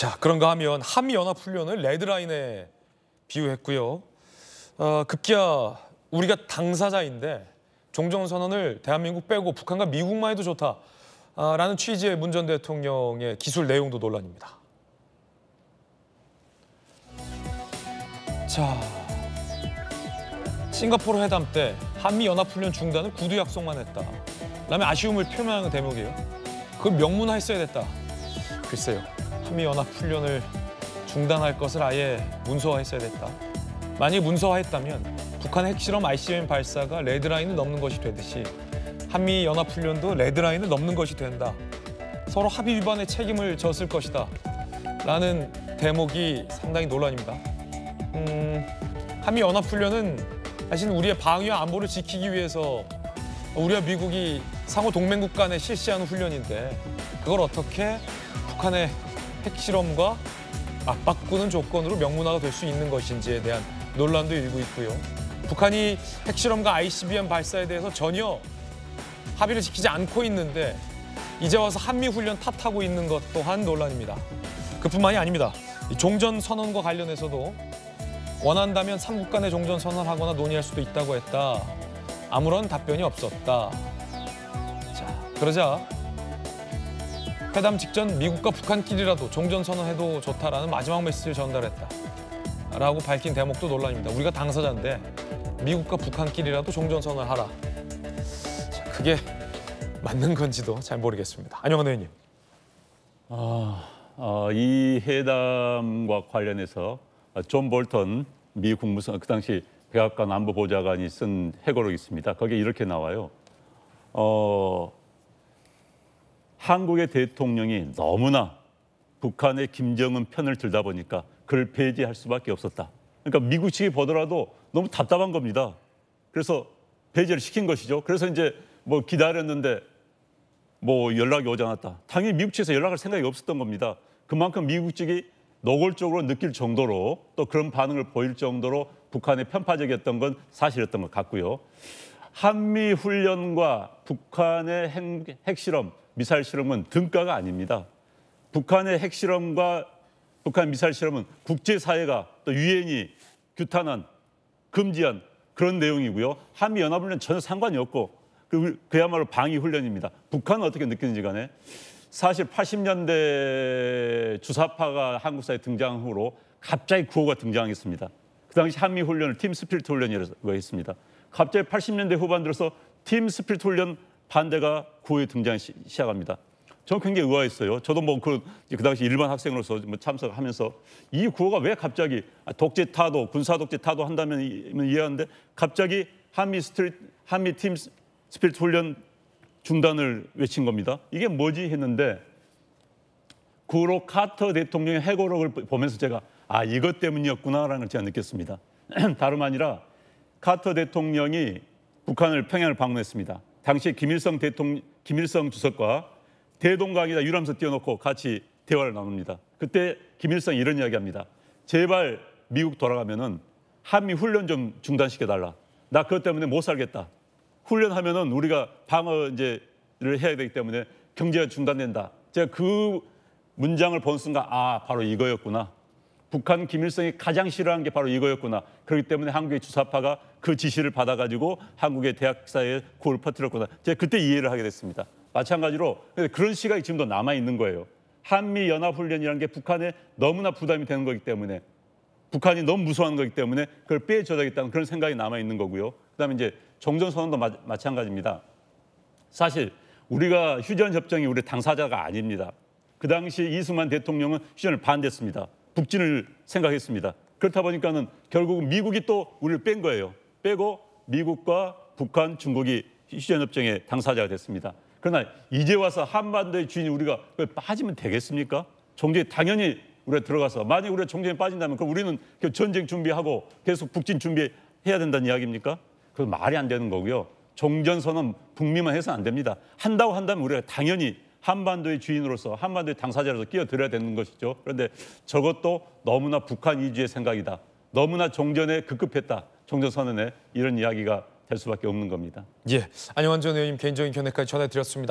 자, 그런가 하면 한미연합훈련을 레드라인에 비유했고요. 급기야 우리가 당사자인데 종전선언을 대한민국 빼고 북한과 미국만 해도 좋다라는 취지의 문 전 대통령의 기술 내용도 논란입니다. 자, 싱가포르 회담 때 한미연합훈련 중단을 구두 약속만 했다. 라며 아쉬움을 표명한 대목이에요. 그걸 명문화했어야 됐다. 글쎄요. 한미연합훈련을 중단할 것을 아예 문서화했어야 됐다. 만약 문서화했다면 북한의 핵실험 ICBM 발사가 레드라인을 넘는 것이 되듯이 한미연합훈련도 레드라인을 넘는 것이 된다. 서로 합의 위반의 책임을 졌을 것이다. 라는 대목이 상당히 논란입니다. 한미연합훈련은 사실 우리의 방위와 안보를 지키기 위해서 우리와 미국이 상호 동맹국 간에 실시하는 훈련인데 그걸 어떻게 북한의 핵실험과 맞바꾸는 조건으로 명문화가 될 수 있는 것인지에 대한 논란도 일고 있고요. 북한이 핵실험과 ICBM 발사에 대해서 전혀 합의를 지키지 않고 있는데 이제 와서 한미훈련 탓하고 있는 것 또한 논란입니다. 그뿐만이 아닙니다. 종전선언과 관련해서도 원한다면 3국 간의 종전선언하거나 논의할 수도 있다고 했다. 아무런 답변이 없었다. 자, 그러자 회담 직전 미국과 북한끼리라도 종전선언해도 좋다라는 마지막 메시지를 전달했다. 라고 밝힌 대목도 논란입니다. 우리가 당사자인데 미국과 북한끼리라도 종전선언하라. 자, 그게 맞는 건지도 잘 모르겠습니다. 안녕한 의원님. 이 회담과 관련해서 존 볼턴 미 국무성 그 당시 백악관 안보보좌관이 쓴 회고록이 있습니다. 거기에 이렇게 나와요. 한국의 대통령이 너무나 북한의 김정은 편을 들다 보니까 그를 배제할 수밖에 없었다. 그러니까 미국 측이 보더라도 너무 답답한 겁니다. 그래서 배제를 시킨 것이죠. 그래서 이제 뭐 기다렸는데 뭐 연락이 오지 않았다. 당연히 미국 측에서 연락할 생각이 없었던 겁니다. 그만큼 미국 측이 노골적으로 느낄 정도로 또 그런 반응을 보일 정도로 북한에 편파적이었던 건 사실이었던 것 같고요. 한미 훈련과 북한의 핵실험, 미사일 실험은 등가가 아닙니다. 북한의 핵실험과 북한 미사일 실험은 국제사회가 또 유엔이 규탄한, 금지한 그런 내용이고요. 한미연합훈련 전혀 상관이 없고 그야말로 방위훈련입니다. 북한은 어떻게 느끼는지 간에 사실 80년대 주사파가 한국 사회에 등장 후로 갑자기 구호가 등장했습니다. 그 당시 한미훈련을 팀 스피릿 훈련이라고 했습니다. 갑자기 80년대 후반 들어서 팀 스피릿 훈련 반대가 구호에 등장하기 시작합니다. 저는 굉장히 의아했어요. 저도 뭐 그 당시 일반 학생으로서 참석하면서 이 구호가 왜 갑자기 독재 타도, 군사 독재 타도 한다면 이해하는데 갑자기 한미 팀 스피릿 훈련 중단을 외친 겁니다. 이게 뭐지 했는데 그 후로 카터 대통령의 회고록을 보면서 제가 이것 때문이었구나라는 걸 제가 느꼈습니다. 다름 아니라 카터 대통령이 북한을 평양을 방문했습니다. 당시 김일성 주석과 대동강에다 유람선 띄워놓고 같이 대화를 나눕니다. 그때 김일성이 이런 이야기합니다. 제발 미국 돌아가면은 한미 훈련 좀 중단시켜달라. 나 그것 때문에 못 살겠다. 훈련하면은 우리가 방어를 해야 되기 때문에 경제가 중단된다. 제가 그 문장을 본 순간 바로 이거였구나. 북한 김일성이 가장 싫어한 게 바로 이거였구나. 그렇기 때문에 한국의 주사파가 그 지시를 받아가지고 한국의 대학사에 구호를 퍼뜨렸구나. 제가 그때 이해를 하게 됐습니다. 마찬가지로 그런 시각이 지금도 남아있는 거예요. 한미연합훈련이라는 게 북한에 너무나 부담이 되는 거기 때문에 북한이 너무 무서워하는 거기 때문에 그걸 빼줘야겠다는 그런 생각이 남아있는 거고요. 그다음에 이제 종전선언도 마찬가지입니다. 사실 우리가 휴전협정이 우리 당사자가 아닙니다. 그 당시 이승만 대통령은 휴전을 반대했습니다. 북진을 생각했습니다. 그렇다 보니까는 결국은 미국이 또 우리를 뺀 거예요. 빼고 미국과 북한, 중국이 휴전협정의 당사자가 됐습니다. 그러나 이제 와서 한반도의 주인이 우리가 빠지면 되겠습니까? 종전에 당연히 우리가 들어가서 만약 우리가 종전에 빠진다면 그럼 우리는 전쟁 준비하고 계속 북진 준비해야 된다는 이야기입니까? 그건 말이 안 되는 거고요. 종전선언 북미만 해서는 안 됩니다. 한다고 한다면 우리가 당연히 한반도의 주인으로서 한반도의 당사자로서 끼어들어야 되는 것이죠. 그런데 저것도 너무나 북한 위주의 생각이다. 너무나 종전에 급급했다. 종전선언에 이런 이야기가 될 수밖에 없는 겁니다. 예, 안녕한 전 의원님 개인적인 견해까지 전해드렸습니다.